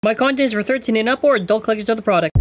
My content is for 13 and up or adult collectors of the product.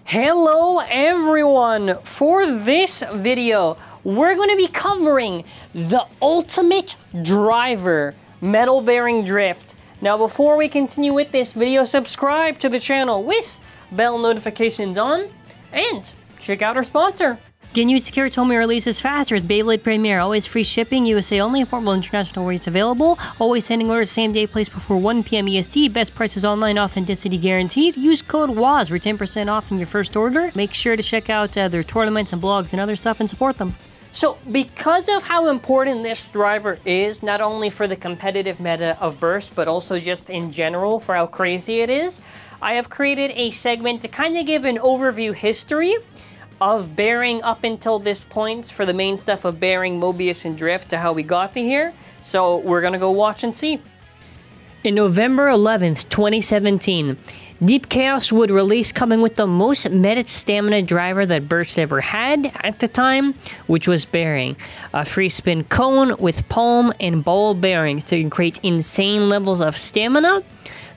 Hello everyone! For this video, we're going to be covering the Ultimate Driver Metal Bearing Drift. Now before we continue with this video, subscribe to the channel with bell notifications on and check out our sponsor. Get new Takara Tomy releases faster with Beyblade Premiere. Always free shipping, USA only, affordable international rates available. Always sending orders same day, place before 1 p.m. EST. Best prices online, authenticity guaranteed. Use code WAZ for 10% off in your first order. Make sure to check out their tournaments and blogs and other stuff and support them. So, because of how important this driver is, not only for the competitive meta of Burst, but also just in general for how crazy it is, I have created a segment to kind of give an overview history of bearing up until this point for the main stuff of bearing, Mobius, and Drift to how we got to here. So we're gonna go watch and see. In November 11th, 2017, Deep Chaos would release coming with the most meta stamina driver that Burst ever had at the time, which was bearing. A free spin cone with palm and ball bearings to create insane levels of stamina.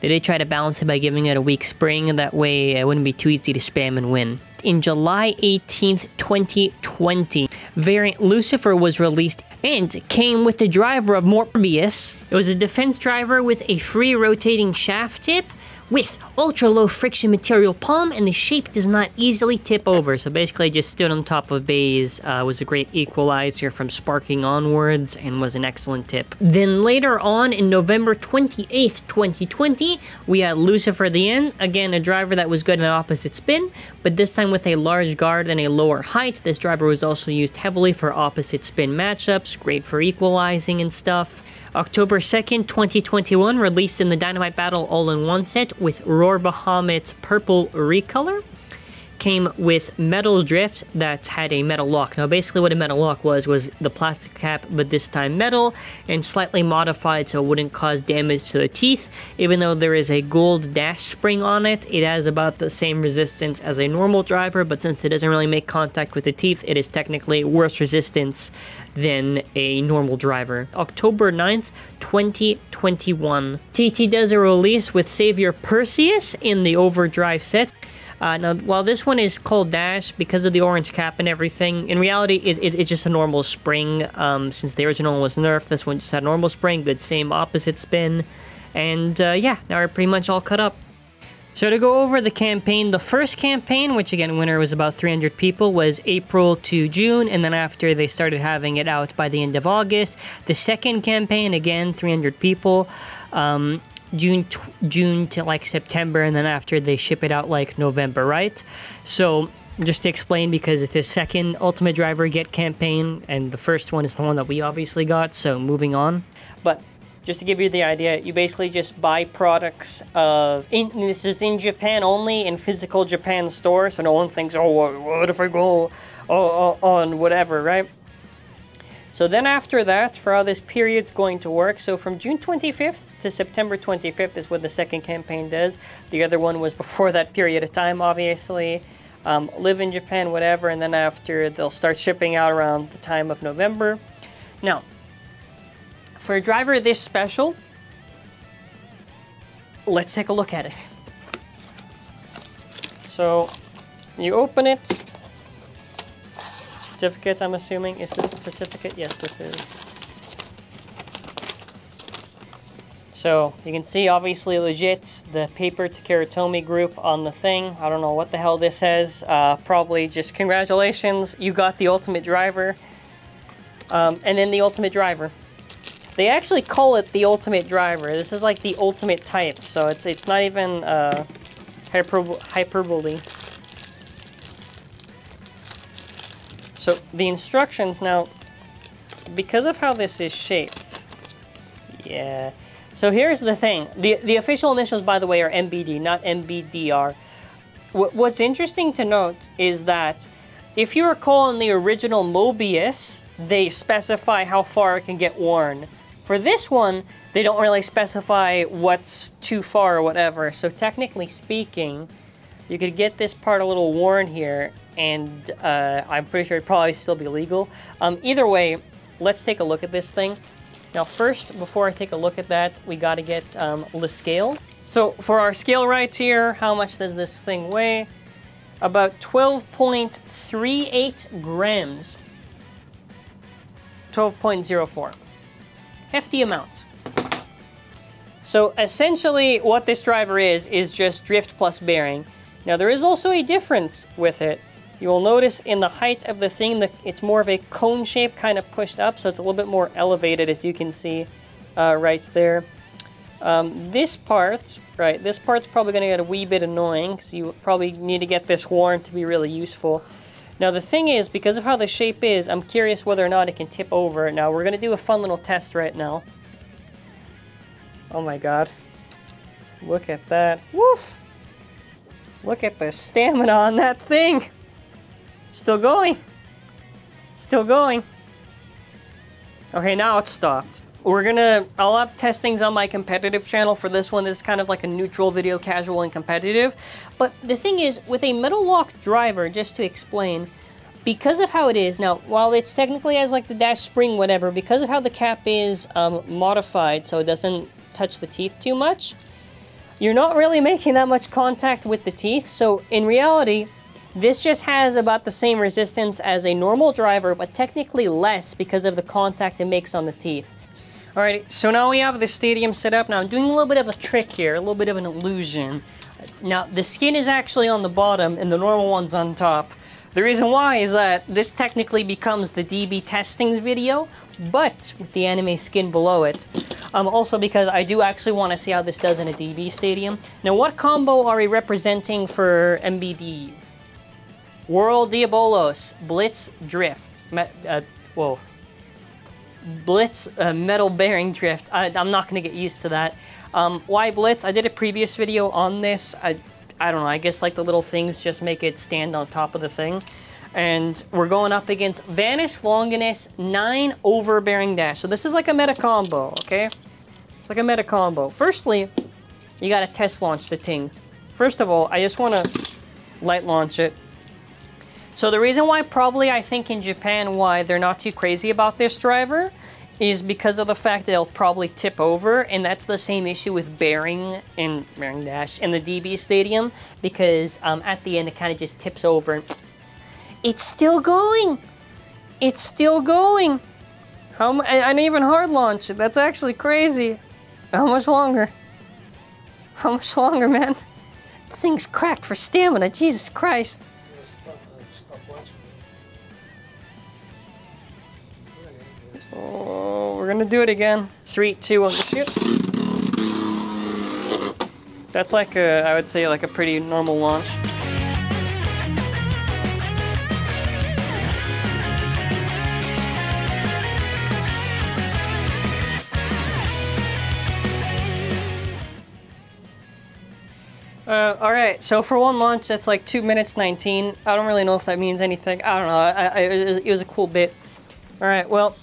They did try to balance it by giving it a weak spring, that way it wouldn't be too easy to spam and win. In July 18th, 2020, variant Lucifer was released and came with the driver of Morbius. It was a defense driver with a free rotating shaft tip with ultra low friction material palm, and the shape does not easily tip over. So basically just stood on top of bays, was a great equalizer from sparking onwards, and was an excellent tip. Then later on in November 28th, 2020, we had Lucifer the End, again a driver that was good in opposite spin, but this time with a large guard and a lower height. This driver was also used heavily for opposite spin matchups, great for equalizing and stuff. October 2nd, 2021, released in the Dynamite Battle All-in-One set with Roar Bahamut's purple recolor. Came with Metal Drift that had a metal lock. Now basically what a metal lock was the plastic cap, but this time metal, and slightly modified so it wouldn't cause damage to the teeth. Even though there is a gold dash spring on it, it has about the same resistance as a normal driver, but since it doesn't really make contact with the teeth, it is technically worse resistance than a normal driver. October 9th, 2021. TT does a release with Savior Perseus in the Overdrive set. Now, while this one is called Dash because of the orange cap and everything, in reality, it's just a normal spring. Since the original was nerfed, this one just had normal spring, but same opposite spin. And yeah, now we're pretty much all cut up. So to go over the campaign, the first campaign, which again, winner was about 300 people, was April to June, and then after they started having it out by the end of August. The second campaign, again, 300 people. June to like September, and then after they ship it out like November, right? So just to explain, because it's the second Ultimate Driver Get campaign, and the first one is the one that we obviously got, so moving on. But just to give you the idea, you basically just buy products this is in Japan only, in physical Japan stores, so no one thinks, oh, what if I go on whatever, right? So then after that, for how this period's going to work, so from June 25th to September 25th is what the second campaign does. The other one was before that period of time, obviously. Live in Japan, whatever, and then after they'll start shipping out around the time of November. Now, for a driver this special, let's take a look at it. So, you open it. Certificate, I'm assuming. Is this a certificate? Yes, this is. So, you can see, obviously, legit, the paper Takara Tomy group on the thing. I don't know what the hell this says. Probably just congratulations, you got the Ultimate Driver. And then the Ultimate Driver. They actually call it the Ultimate Driver. This is like the ultimate type, so it's not even hyperbole. So the instructions now, because of how this is shaped, yeah. So here's the thing. The official initials, by the way, are MBD, not MBDR. What's interesting to note is that if you recall in the original Mobius, they specify how far it can get worn. For this one, they don't really specify what's too far or whatever. So technically speaking, you could get this part a little worn here, and I'm pretty sure it'd probably still be legal. Either way, let's take a look at this thing. Now first, before I take a look at that, we gotta get the scale. So for our scale right here, how much does this thing weigh? About 12.38 grams. 12.04. Hefty amount. So essentially what this driver is just drift plus bearing. Now there is also a difference with it. You will notice in the height of the thing that it's more of a cone shape, kind of pushed up, so it's a little bit more elevated, as you can see right there. This part, right, this part's probably going to get a wee bit annoying because you probably need to get this worn to be really useful. Now the thing is, because of how the shape is, I'm curious whether or not it can tip over. Now we're going to do a fun little test right now. Oh my god. Look at that. Woof! Look at the stamina on that thing! Still going. Still going. Okay, now it's stopped. I'll have testings on my competitive channel for this one. This is kind of like a neutral video, casual and competitive. But the thing is, with a metal locked driver, just to explain, because of how it is, now, while it's technically has like the dash spring, whatever, because of how the cap is modified so it doesn't touch the teeth too much, you're not really making that much contact with the teeth. So in reality, this just has about the same resistance as a normal driver, but technically less because of the contact it makes on the teeth. Alright, so now we have the stadium set up. Now I'm doing a little bit of a trick here, a little bit of an illusion. Now the skin is actually on the bottom and the normal one's on top. The reason why is that this technically becomes the DB testings video, but with the anime skin below it. Also because I do actually want to see how this does in a DB stadium. Now what combo are we representing for MBD? World Diabolos, Blitz Drift. Blitz metal bearing drift. I'm not going to get used to that. Why Blitz? I did a previous video on this. I don't know, I guess like the little things just make it stand on top of the thing. And we're going up against Vanish Longinus 9 overbearing dash. So this is like a meta combo, okay? It's like a meta combo. Firstly, you got to test launch the thing. First of all, I just want to light launch it. So the reason why probably I think in Japan why they're not too crazy about this driver is because of the fact that it'll probably tip over, and that's the same issue with bearing dash in the DB stadium, because at the end it kind of just tips over. It's still going. It's still going. I didn't even hard launch it. That's actually crazy. How much longer? How much longer, man? This thing's cracked for stamina. Jesus Christ. Oh, we're gonna do it again. 3, 2, 1, shoot. That's like I would say like a pretty normal launch. Alright, so for one launch, that's like 2 minutes 19. I don't really know if that means anything. I don't know, it was a cool bit. Alright, well,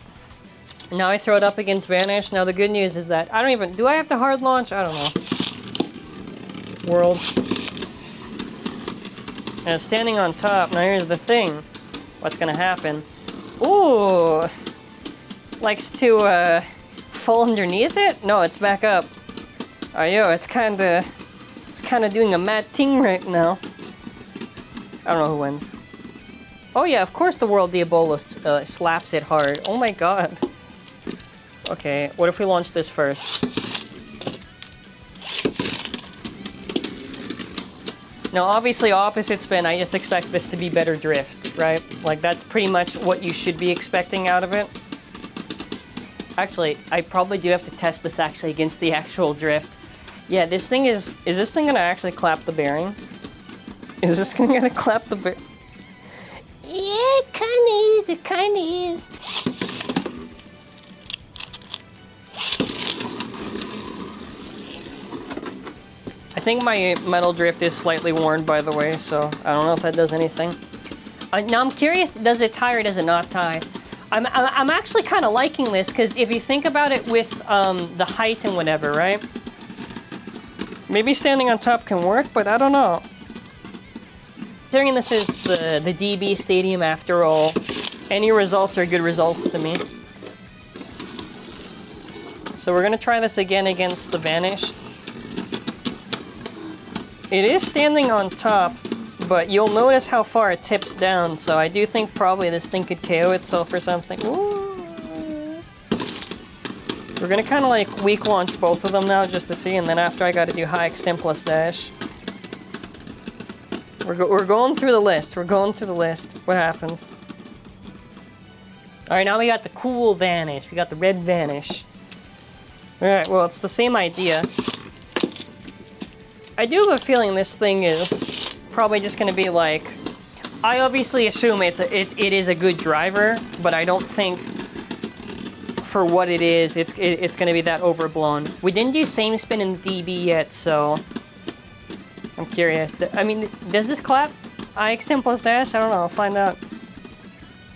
now I throw it up against Vanish. Now the good news is that do I have to hard launch? I don't know. World. Now standing on top, now here's the thing. What's gonna happen? Ooh! Likes to fall underneath it? No, it's back up. Oh, yo, it's kinda doing a mad thing right now. I don't know who wins. Oh yeah, of course the World Diabolos slaps it hard. Oh my god. Okay, what if we launch this first? Now obviously opposite spin, I just expect this to be better drift, right? Like that's pretty much what you should be expecting out of it. Actually, I probably do have to test this actually against the actual drift. Yeah, this thing is this thing gonna actually clap the bearing? Is this thing gonna clap the bearing? Yeah, it kinda is. I think my metal drift is slightly worn, by the way, so I don't know if that does anything. Now I'm curious, does it tie or does it not tie? I'm actually kind of liking this, because if you think about it with the height and whatever, right? Maybe standing on top can work, but I don't know. Considering this is the DB Stadium after all, any results are good results to me. So we're gonna try this again against the Vanish. It is standing on top, but you'll notice how far it tips down, so I do think probably this thing could KO itself or something. Ooh. We're gonna kind of like weak launch both of them now just to see, and then after I gotta do high extend plus dash. We're going through the list. We're going through the list. What happens? Alright, now we got the cool Vanish. We got the red Vanish. Alright, well, it's the same idea. I do have a feeling this thing is probably just going to be like... I obviously assume it is a good driver, but I don't think for what it is, it's going to be that overblown. We didn't do same spin in DB yet, so... I'm curious. I mean, does this clap? I extend plus dash? I don't know. I'll find out.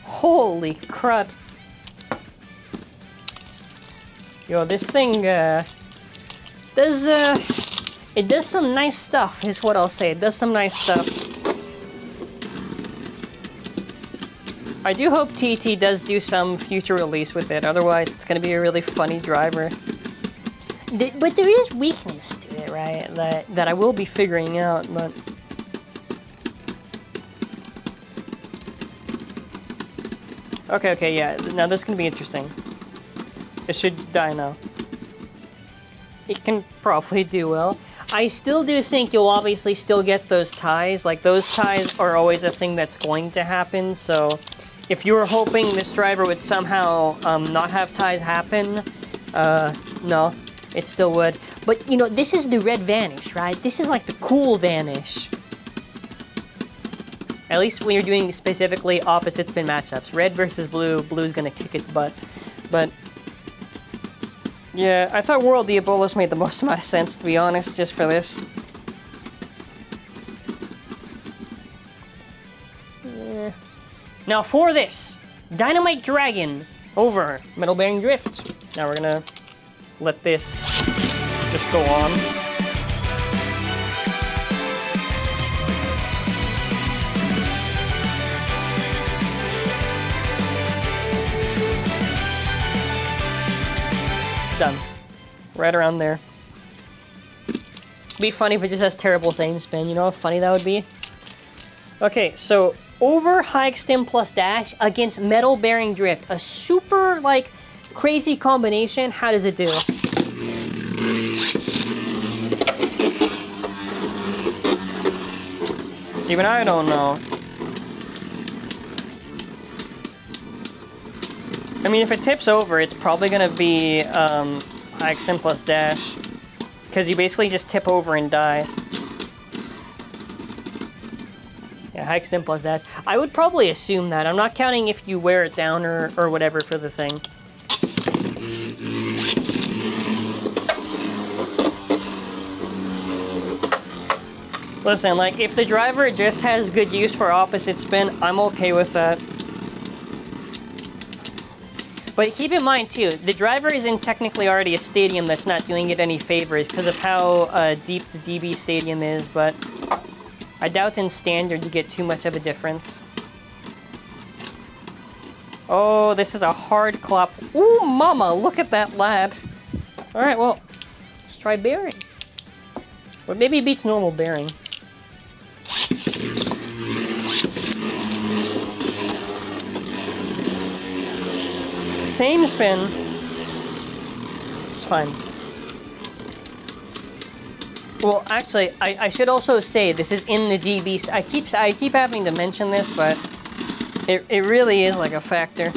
Holy crud. Yo, this thing, does, it does some nice stuff, is what I'll say. It does some nice stuff. I do hope TT does do some future release with it, otherwise it's gonna be a really funny driver. But there is weakness to it, right? That I will be figuring out, but... Okay, yeah. Now this is gonna be interesting. It should die now. It can probably do well. I still do think you'll obviously still get those ties. Like, those ties are always a thing that's going to happen, so... If you were hoping this driver would somehow not have ties happen, no. It still would. But, you know, this is the red Vanish, right? This is like the cool Vanish. At least when you're doing specifically opposite spin matchups. Red versus blue, blue's gonna kick its butt. But, yeah, I thought World Diabolus made the most amount of sense, to be honest, just for this. Yeah. Now for this, Dynamite Dragon over Metal Bearing Drift. Now we're gonna let this just go on. Done. Right around there. Be funny if it just has terrible same spin. You know how funny that would be? Okay, so over high extend plus dash against Metal Bearing Drift. A super, like, crazy combination. How does it do? Even I don't know. I mean, if it tips over, it's probably gonna be high extend plus dash, because you basically just tip over and die. Yeah, high extend plus dash. I would probably assume that. I'm not counting if you wear it down or whatever for the thing. Listen, like, if the driver just has good use for opposite spin, I'm okay with that. But keep in mind, too, the driver is in technically already a stadium that's not doing it any favors because of how deep the DB stadium is, but I doubt in standard you get too much of a difference. Oh, this is a hard clop. Ooh, mama, look at that lad. Alright, well, let's try bearing. But maybe it beats normal bearing. Same spin. It's fine. Well, actually, I should also say this is in the DB. I keep having to mention this, but it really is like a factor.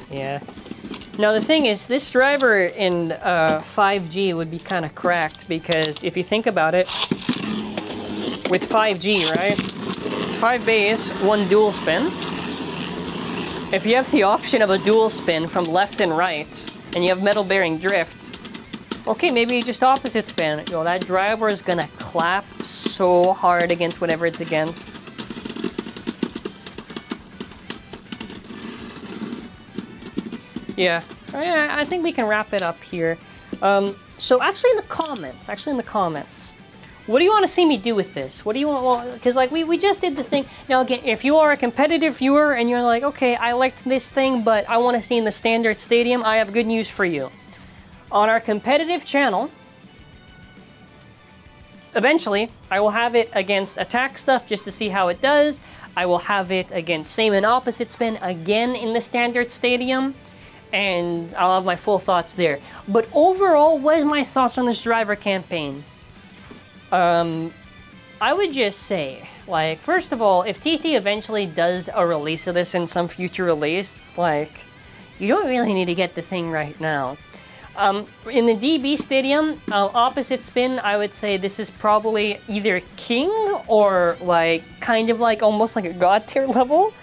Yeah. Now the thing is, this driver in 5G would be kind of cracked because if you think about it, with 5G, right? 5 bays, 1 dual spin. If you have the option of a dual spin from left and right, and you have Metal Bearing Drift, okay, maybe just opposite spin. Yo, that driver is gonna clap so hard against whatever it's against. Yeah, I think we can wrap it up here. So actually in the comments, What do you want to see me do with this? What do you want? Because like we just did the thing. Now again, if you are a competitive viewer and you're like, okay, I liked this thing, but I want to see in the standard stadium, I have good news for you. On our competitive channel, eventually, I will have it against attack stuff just to see how it does. I will have it against same and opposite spin again in the standard stadium. And I'll have my full thoughts there. But overall, what is my thoughts on this driver campaign? I would just say, like, first of all, if TT eventually does a release of this in some future release, like, you don't really need to get the thing right now. In the DB Stadium, opposite spin, I would say this is probably either king or, like, kind of like almost like a god tier level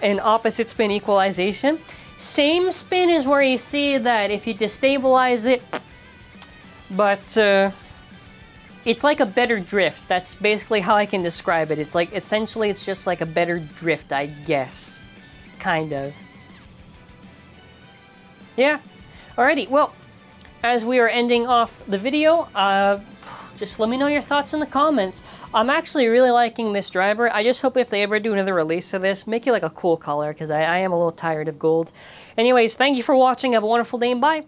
in opposite spin equalization. Same spin is where you see that if you destabilize it, but, it's like a better drift. That's basically how I can describe it. It's like, essentially, it's just like a better drift, I guess. Kind of. Yeah. Alrighty, well, as we are ending off the video, just let me know your thoughts in the comments. I'm actually really liking this driver. I just hope if they ever do another release of this, make it like a cool color, because I am a little tired of gold. Anyways, thank you for watching. Have a wonderful day, and bye.